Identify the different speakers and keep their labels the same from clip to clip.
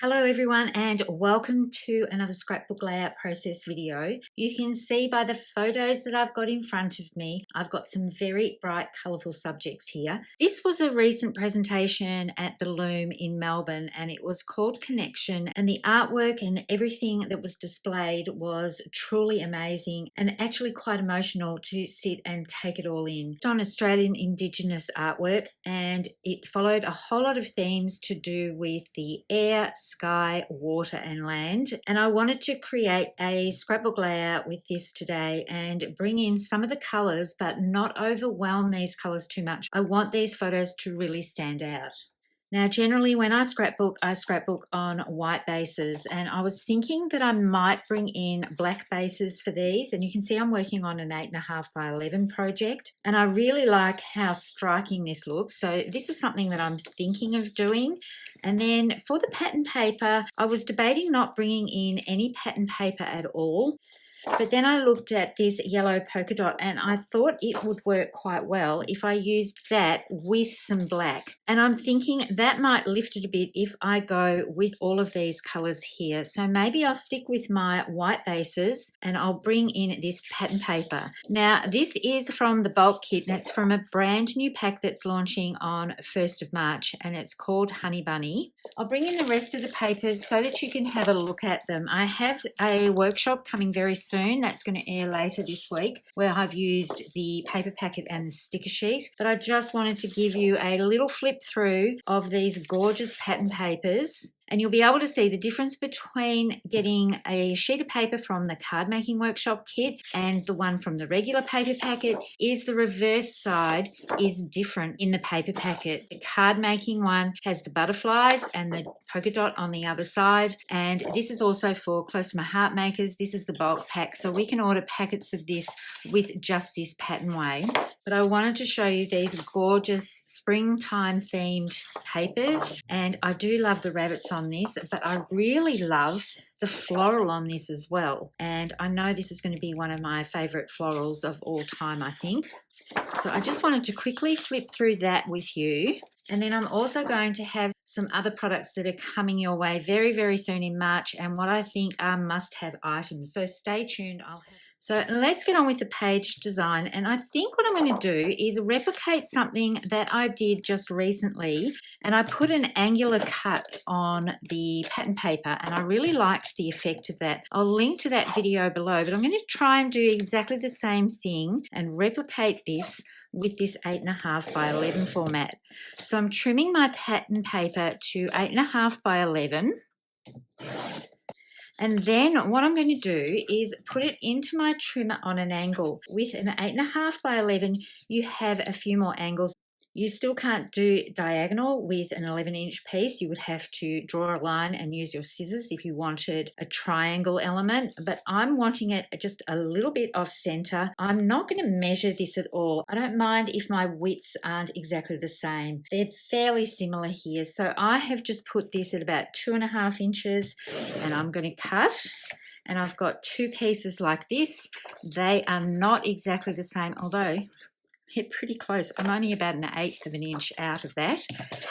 Speaker 1: Hello everyone and welcome to another scrapbook layout process video. You can see by the photos that I've got in front of me, I've got some very bright colourful subjects here. This was a recent presentation at the Loom in Melbourne and it was called Connection, and the artwork and everything that was displayed was truly amazing and actually quite emotional to sit and take it all in. It's on Australian Indigenous artwork and it followed a whole lot of themes to do with the air, sky, water and land, and I wanted to create a scrapbook layout with this today and bring in some of the colours but not overwhelm these colours too much. I want these photos to really stand out. Now, generally when I scrapbook on white bases, and I was thinking that I might bring in black bases for these, and you can see I'm working on an 8.5 by 11 project, and I really like how striking this looks. So this is something that I'm thinking of doing. And then for the pattern paper, I was debating not bringing in any pattern paper at all. But then I looked at this yellow polka dot and I thought it would work quite well if I used that with some black. And I'm thinking that might lift it a bit if I go with all of these colours here. So maybe I'll stick with my white bases and I'll bring in this pattern paper. Now, this is from the bulk kit and it's from a brand new pack that's launching on 1st of March and it's called Honey Bunny. I'll bring in the rest of the papers so that you can have a look at them. I have a workshop coming very soon that's going to air later this week where I've used the paper packet and the sticker sheet, but I just wanted to give you a little flip through of these gorgeous pattern papers. And you'll be able to see the difference between getting a sheet of paper from the card making workshop kit and the one from the regular paper packet is the reverse side is different in the paper packet. The card making one has the butterflies and the polka dot on the other side. And this is also for Close to My Heart makers. This is the bulk pack. So we can order packets of this with just this pattern way. But I wanted to show you these gorgeous springtime themed papers. And I do love the rabbits on this, but I really love the floral on this as well. And I know this is going to be one of my favorite florals of all time, I think. So I just wanted to quickly flip through that with you. And then I'm also going to have some other products that are coming your way very, very soon in March and what I think are must-have items. So stay tuned. So let's get on with the page design, and I think what I'm going to do is replicate something that I did just recently, and I put an angular cut on the pattern paper and I really liked the effect of that. I'll link to that video below, but I'm going to try and do exactly the same thing and replicate this with this 8.5 by 11 format. So I'm trimming my pattern paper to 8.5 by 11. And then what I'm going to do is put it into my trimmer on an angle. With an 8.5 by 11, you have a few more angles. You still can't do diagonal with an 11-inch piece. You would have to draw a line and use your scissors if you wanted a triangle element, but I'm wanting it just a little bit off center. I'm not going to measure this at all. I don't mind if my widths aren't exactly the same. They're fairly similar here. So I have just put this at about 2.5 inches and I'm going to cut. And I've got two pieces like this. They are not exactly the same, although they're pretty close. I'm only about 1/8 of an inch out of that.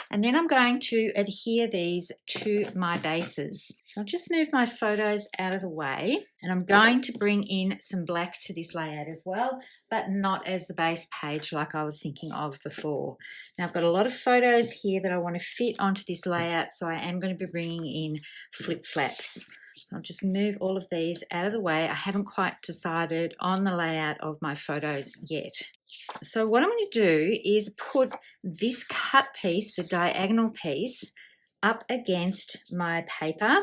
Speaker 1: And then I'm going to adhere these to my bases. So I'll just move my photos out of the way and I'm going to bring in some black to this layout as well, but not as the base page like I was thinking of before. Now I've got a lot of photos here that I want to fit onto this layout, so I am going to be bringing in flip flaps. So I'll just move all of these out of the way. I haven't quite decided on the layout of my photos yet. So what I'm going to do is put this cut piece, the diagonal piece, up against my paper.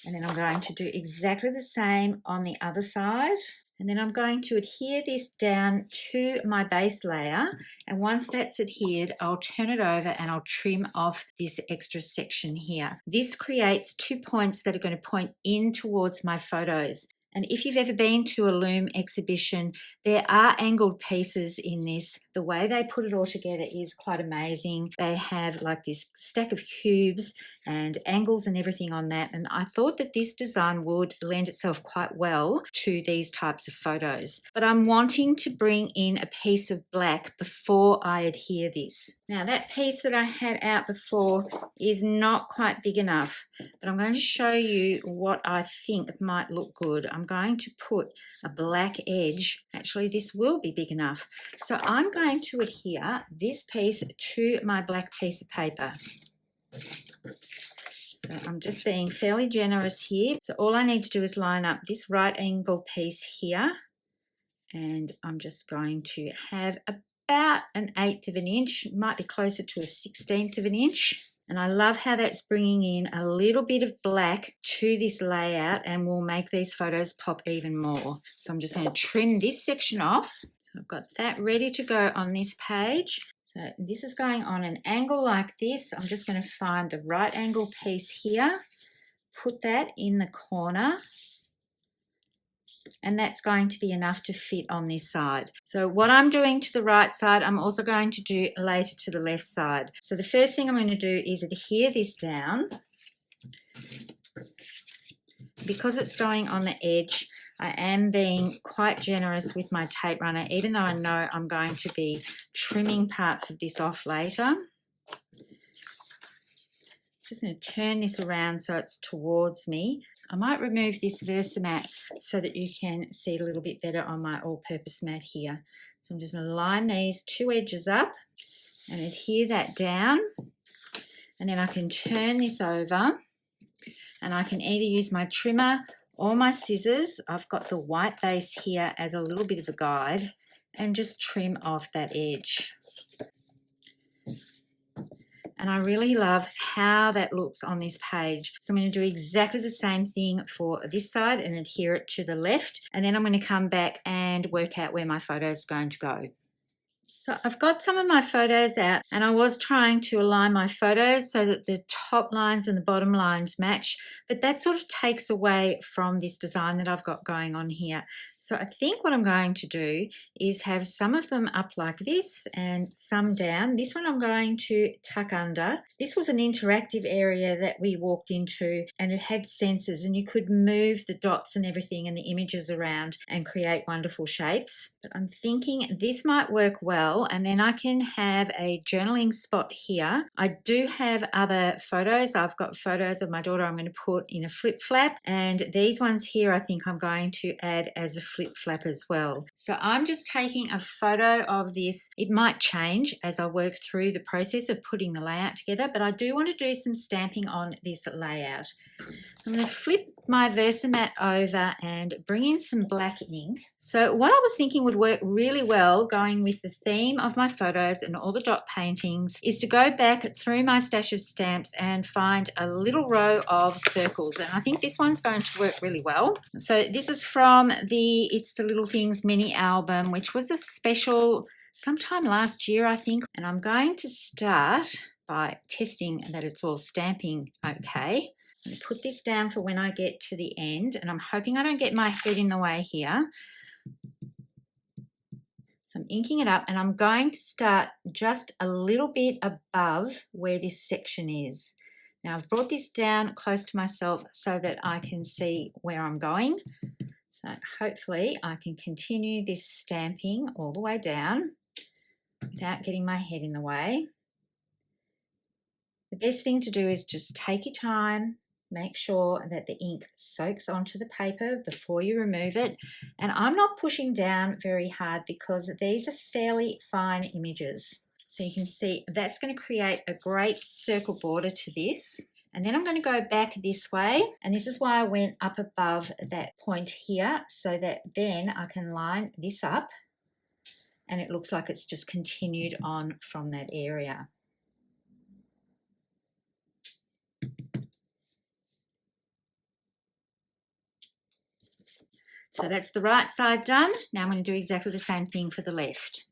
Speaker 1: And then I'm going to do exactly the same on the other side. And then I'm going to adhere this down to my base layer. And once that's adhered, I'll turn it over and I'll trim off this extra section here. This creates 2 points that are going to point in towards my photos. And if you've ever been to a loom exhibition, there are angled pieces in this. The way they put it all together is quite amazing. They have like this stack of cubes and angles and everything on that. And I thought that this design would lend itself quite well to these types of photos. But I'm wanting to bring in a piece of black before I adhere this. Now that piece that I had out before is not quite big enough, but I'm going to show you what I think might look good. I'm going to put a black edge. Actually, this will be big enough. So I'm going to adhere this piece to my black piece of paper. So I'm just being fairly generous here. So all I need to do is line up this right angle piece here, and I'm just going to have about 1/8 of an inch, might be closer to a 1/16 of an inch. And I love how that's bringing in a little bit of black to this layout and will make these photos pop even more. So I'm just going to trim this section off. So I've got that ready to go on this page. So this is going on an angle like this. I'm just going to find the right angle piece here, put that in the corner, and that's going to be enough to fit on this side. So what I'm doing to the right side, I'm also going to do later to the left side. So the first thing I'm going to do is adhere this down. Because it's going on the edge, I am being quite generous with my tape runner, even though I know I'm going to be trimming parts of this off later. Just going to turn this around so it's towards me. I might remove this Versamat so that you can see it a little bit better on my all-purpose mat here. So I'm just going to line these two edges up and adhere that down. And then I can turn this over and I can either use my trimmer or my scissors. I've got the white base here as a little bit of a guide, and just trim off that edge. And I really love how that looks on this page. So I'm going to do exactly the same thing for this side and adhere it to the left. And then I'm going to come back and work out where my photo is going to go. So I've got some of my photos out, and I was trying to align my photos so that the top lines and the bottom lines match, but that sort of takes away from this design that I've got going on here. So I think what I'm going to do is have some of them up like this and some down. This one I'm going to tuck under. This was an interactive area that we walked into, and it had sensors, and you could move the dots and everything and the images around and create wonderful shapes. But I'm thinking this might work well. And then I can have a journaling spot here. I do have other photos. I've got photos of my daughter I'm going to put in a flip flap, and these ones here I think I'm going to add as a flip flap as well. So I'm just taking a photo of this. It might change as I work through the process of putting the layout together, but I do want to do some stamping on this layout. I'm going to flip my Versamat over and bring in some black ink. So what I was thinking would work really well going with the theme of my photos and all the dot paintings is to go back through my stash of stamps and find a little row of circles. And I think this one's going to work really well. So this is from the It's the Little Things mini album, which was a special sometime last year, I think. And I'm going to start by testing that it's all stamping okay. I'm going to put this down for when I get to the end, and I'm hoping I don't get my head in the way here. So I'm inking it up, and I'm going to start just a little bit above where this section is. Now I've brought this down close to myself so that I can see where I'm going. So hopefully I can continue this stamping all the way down without getting my head in the way. The best thing to do is just take your time. Make sure that the ink soaks onto the paper before you remove it. And I'm not pushing down very hard because these are fairly fine images. So you can see that's going to create a great circle border to this. And then I'm going to go back this way. And this is why I went up above that point here, so that then I can line this up and it looks like it's just continued on from that area. So that's the right side done. Now I'm going to do exactly the same thing for the left.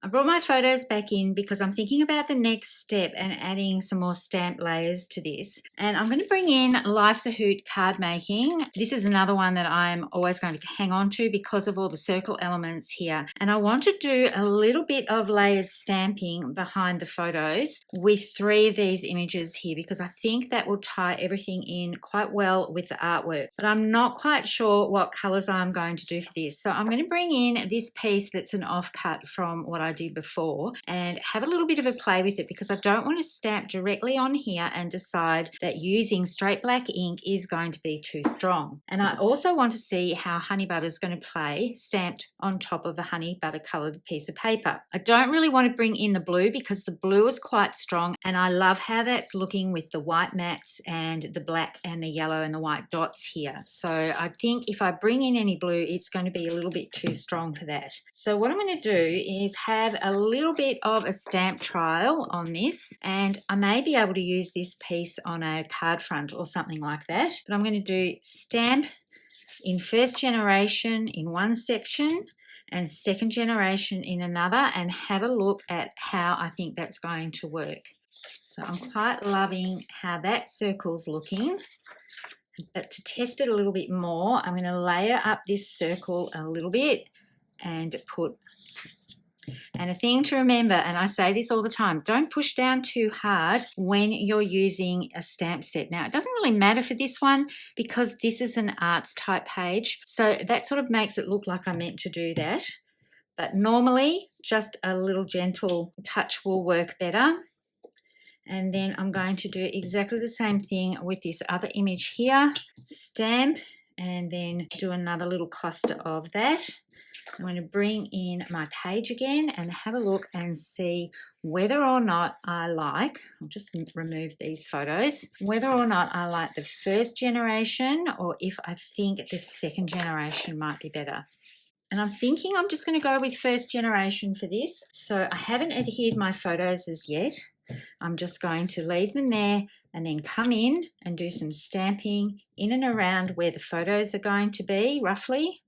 Speaker 1: I brought my photos back in because I'm thinking about the next step and adding some more stamp layers to this. And I'm going to bring in Life's a Hoot card making. This is another one that I'm always going to hang on to because of all the circle elements here. And I want to do a little bit of layered stamping behind the photos with 3 of these images here because I think that will tie everything in quite well with the artwork. But I'm not quite sure what colors I'm going to do for this. So I'm going to bring in this piece that's an offcut from what I did before and have a little bit of a play with it because I don't want to stamp directly on here and decide that using straight black ink is going to be too strong. And I also want to see how honey butter is going to play stamped on top of a honey butter coloured piece of paper. I don't really want to bring in the blue because the blue is quite strong and I love how that's looking with the white mats and the black and the yellow and the white dots here. So I think if I bring in any blue, it's going to be a little bit too strong for that. So what I'm going to do is have a little bit of a stamp trial on this, and I may be able to use this piece on a card front or something like that. But I'm going to do stamp in first generation in one section and second generation in another and have a look at how I think that's going to work. So I'm quite loving how that circle's looking. But to test it a little bit more, I'm going to layer up this circle a little bit and put, and a thing to remember, and I say this all the time, don't push down too hard when you're using a stamp set. Now, it doesn't really matter for this one because this is an arts type page, so that sort of makes it look like I meant to do that. But normally, just a little gentle touch will work better. And then I'm going to do exactly the same thing with this other image here. Stamp and then do another little cluster of that. I'm going to bring in my page again and have a look and see whether or not I like, I'll just remove these photos, whether or not I like the first generation or if I think the second generation might be better. And I'm thinking I'm just going to go with first generation for this. So I haven't adhered my photos as yet. I'm just going to leave them there and then come in and do some stamping in and around where the photos are going to be, roughly.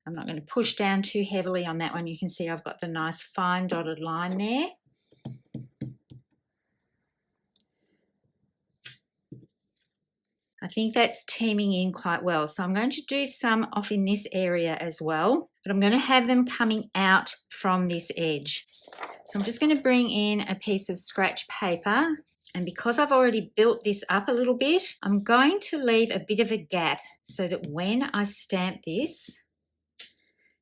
Speaker 1: I'm not going to push down too heavily on that one. You can see I've got the nice fine dotted line there. I think that's teaming in quite well. So I'm going to do some off in this area as well, but I'm going to have them coming out from this edge. So I'm just going to bring in a piece of scratch paper, and because I've already built this up a little bit, I'm going to leave a bit of a gap so that when I stamp this,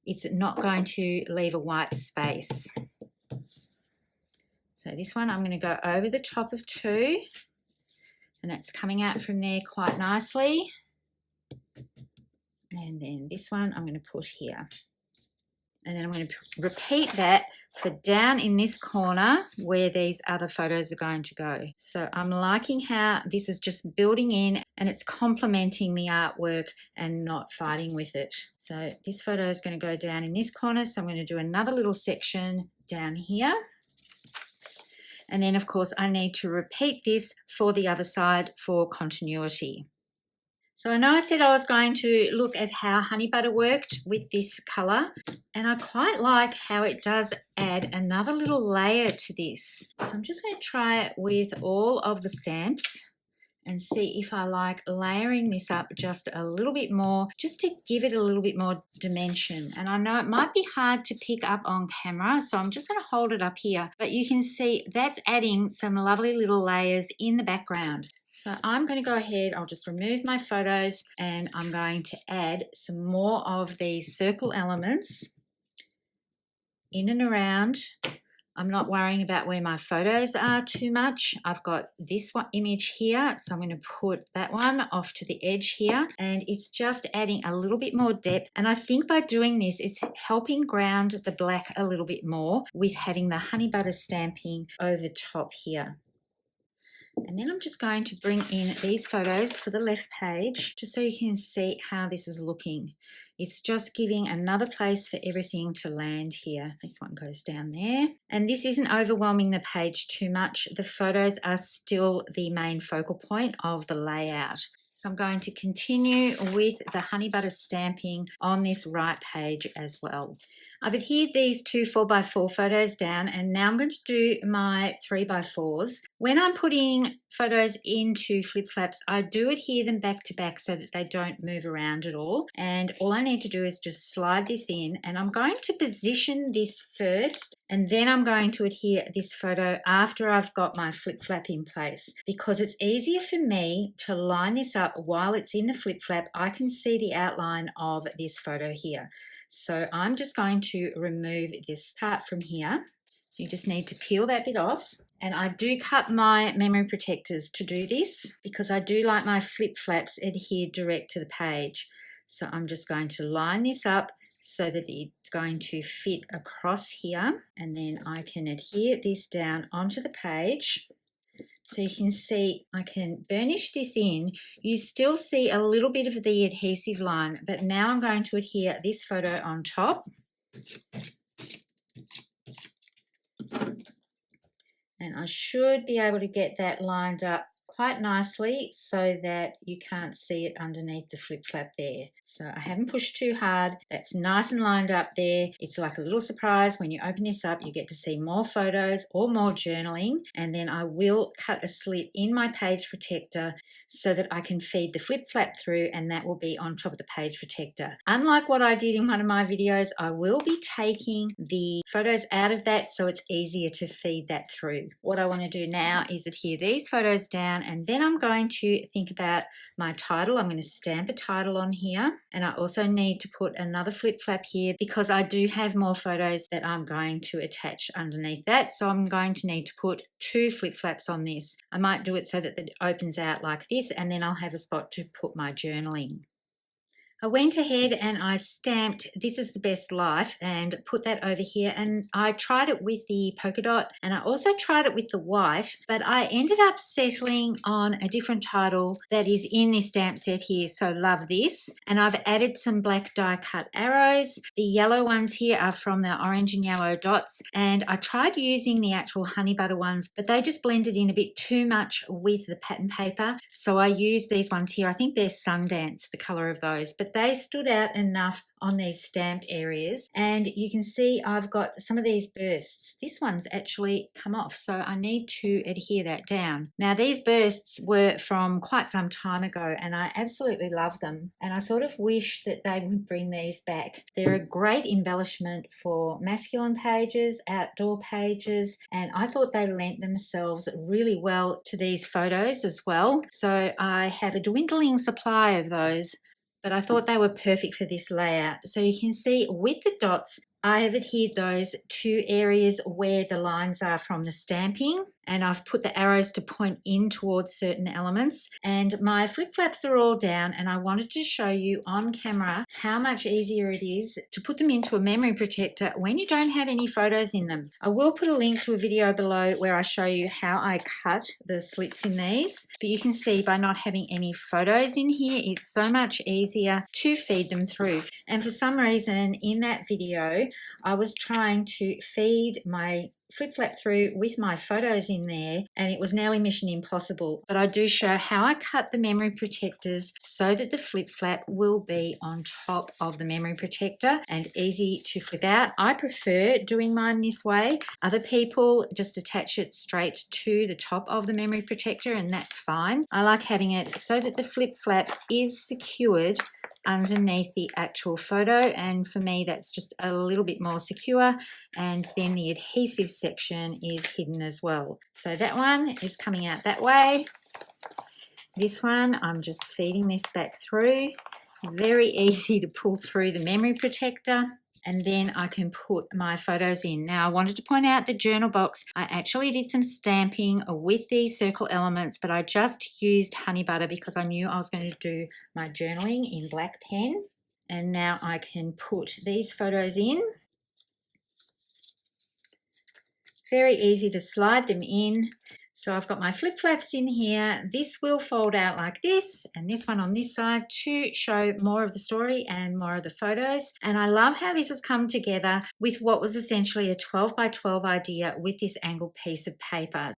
Speaker 1: it's not going to leave a white space. So this one I'm going to go over the top of 2, and that's coming out from there quite nicely. And then this one I'm going to put here. And then I'm going to repeat that for down in this corner where these other photos are going to go. So I'm liking how this is just building in and it's complementing the artwork and not fighting with it. So this photo is going to go down in this corner. So I'm going to do another little section down here. And then, of course, I need to repeat this for the other side for continuity. So I know I said I was going to look at how honey butter worked with this colour, and I quite like how it does add another little layer to this. So I'm just going to try it with all of the stamps and see if I like layering this up just a little bit more, just to give it a little bit more dimension. And I know it might be hard to pick up on camera, so I'm just going to hold it up here. But you can see that's adding some lovely little layers in the background. So I'm going to go ahead, I'll just remove my photos and I'm going to add some more of these circle elements in and around. I'm not worrying about where my photos are too much. I've got this one image here, so I'm going to put that one off to the edge here, and it's just adding a little bit more depth. And I think by doing this, it's helping ground the black a little bit more with having the honey butter stamping over top here. And then I'm just going to bring in these photos for the left page, just so you can see how this is looking. It's just giving another place for everything to land here. This one goes down there. And this isn't overwhelming the page too much. The photos are still the main focal point of the layout. So I'm going to continue with the honey butter stamping on this right page as well. I've adhered these two 4x4 photos down, and now I'm going to do my 3x4s. When I'm putting photos into flip flaps, I do adhere them back to back so that they don't move around at all. And all I need to do is just slide this in, and I'm going to position this first, and then I'm going to adhere this photo after I've got my flip flap in place, because it's easier for me to line this up while it's in the flip flap. I can see the outline of this photo here. So I'm just going to remove this part from here. So you just need to peel that bit off. And I do cut my memory protectors to do this because I do like my flip flaps adhered direct to the page. So I'm just going to line this up so that it's going to fit across here. And then I can adhere this down onto the page. So you can see I can burnish this in. You still see a little bit of the adhesive line, but now I'm going to adhere this photo on top. And I should be able to get that lined up quite nicely so that you can't see it underneath the flip flap there. So I haven't pushed too hard. That's nice and lined up there. It's like a little surprise. When you open this up, you get to see more photos or more journaling. And then I will cut a slit in my page protector so that I can feed the flip flap through, and that will be on top of the page protector. Unlike what I did in one of my videos, I will be taking the photos out of that so it's easier to feed that through. What I want to do now is adhere these photos down, and then I'm going to think about my title. I'm going to stamp a title on here, and I also need to put another flip flap here because I do have more photos that I'm going to attach underneath that. So I'm going to need to put two flip flaps on this. I might do it so that it opens out like this, and then I'll have a spot to put my journaling. I went ahead and I stamped "This is the Best Life" and put that over here, and I tried it with the polka dot and I also tried it with the white, but I ended up settling on a different title that is in this stamp set here, so Love This, and I've added some black die cut arrows. The yellow ones here are from the orange and yellow dots, and I tried using the actual honey butter ones, but they just blended in a bit too much with the pattern paper, so I used these ones here. I think they're Sundance, the colour of those, but they stood out enough on these stamped areas, and you can see I've got some of these bursts. This one's actually come off, so I need to adhere that down. Now these bursts were from quite some time ago and I absolutely love them, and I sort of wish that they would bring these back. They're a great embellishment for masculine pages, outdoor pages, and I thought they lent themselves really well to these photos as well. So I have a dwindling supply of those, but I thought they were perfect for this layout. So you can see with the dots, I have adhered those to areas where the lines are from the stamping, and I've put the arrows to point in towards certain elements, and my flip flaps are all down, and I wanted to show you on camera how much easier it is to put them into a memory protector when you don't have any photos in them. I will put a link to a video below where I show you how I cut the slits in these, but you can see by not having any photos in here, it's so much easier to feed them through. And for some reason in that video, I was trying to feed my flip flap through with my photos in there, and it was nearly mission impossible. But I do show how I cut the memory protectors so that the flip flap will be on top of the memory protector and easy to flip out. I prefer doing mine this way. Other people just attach it straight to the top of the memory protector, and that's fine. I like having it so that the flip flap is secured underneath the actual photo, and for me that's just a little bit more secure, and then the adhesive section is hidden as well. So that one is coming out that way. This one I'm just feeding this back through. Very easy to pull through the memory protector, and then I can put my photos in. Now I wanted to point out the journal box. I actually did some stamping with these circle elements, but I just used honey butter because I knew I was going to do my journaling in black pen. And now I can put these photos in. Very easy to slide them in. So I've got my flip flaps in here. This will fold out like this, and this one on this side to show more of the story and more of the photos. And I love how this has come together with what was essentially a 12 by 12 idea with this angled piece of paper.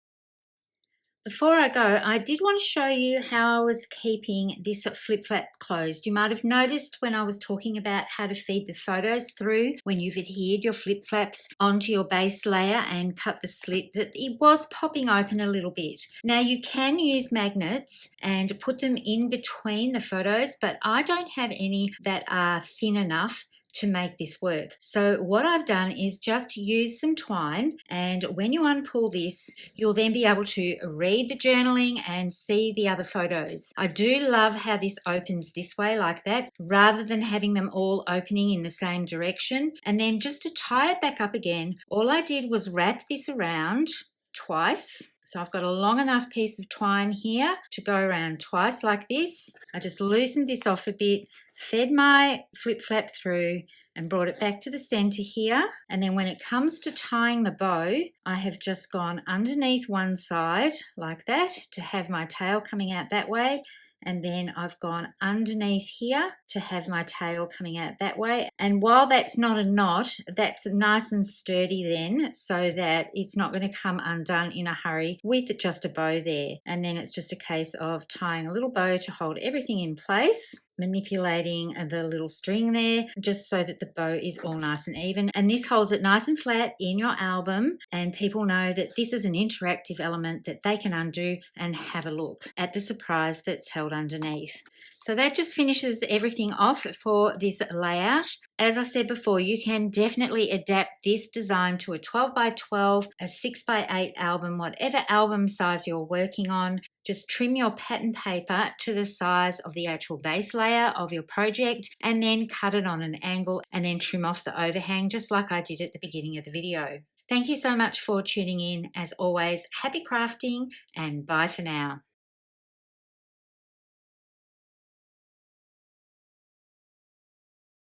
Speaker 1: Before I go, I did want to show you how I was keeping this flip flap closed. You might have noticed when I was talking about how to feed the photos through when you've adhered your flip flaps onto your base layer and cut the slit that it was popping open a little bit. Now you can use magnets and put them in between the photos, but I don't have any that are thin enough to make this work. So what I've done is just use some twine, and when you unpull this, you'll then be able to read the journaling and see the other photos. I do love how this opens this way like that, rather than having them all opening in the same direction. And then just to tie it back up again, all I did was wrap this around twice. So I've got a long enough piece of twine here to go around twice like this. I just loosened this off a bit, fed my flip flap through and brought it back to the center here. And then when it comes to tying the bow, I have just gone underneath one side like that to have my tail coming out that way. And then I've gone underneath here to have my tail coming out that way. And while that's not a knot, that's nice and sturdy then, so that it's not going to come undone in a hurry with just a bow there. And then it's just a case of tying a little bow to hold everything in place, manipulating the little string there just so that the bow is all nice and even. And this holds it nice and flat in your album, and people know that this is an interactive element that they can undo and have a look at the surprise that's held underneath. So that just finishes everything off for this layout. As I said before, you can definitely adapt this design to a 12 by 12, a 6 by 8 album, whatever album size you're working on. Just trim your pattern paper to the size of the actual base layer of your project, and then cut it on an angle, and then trim off the overhang just like I did at the beginning of the video. Thank you so much for tuning in. As always, happy crafting, and bye for now.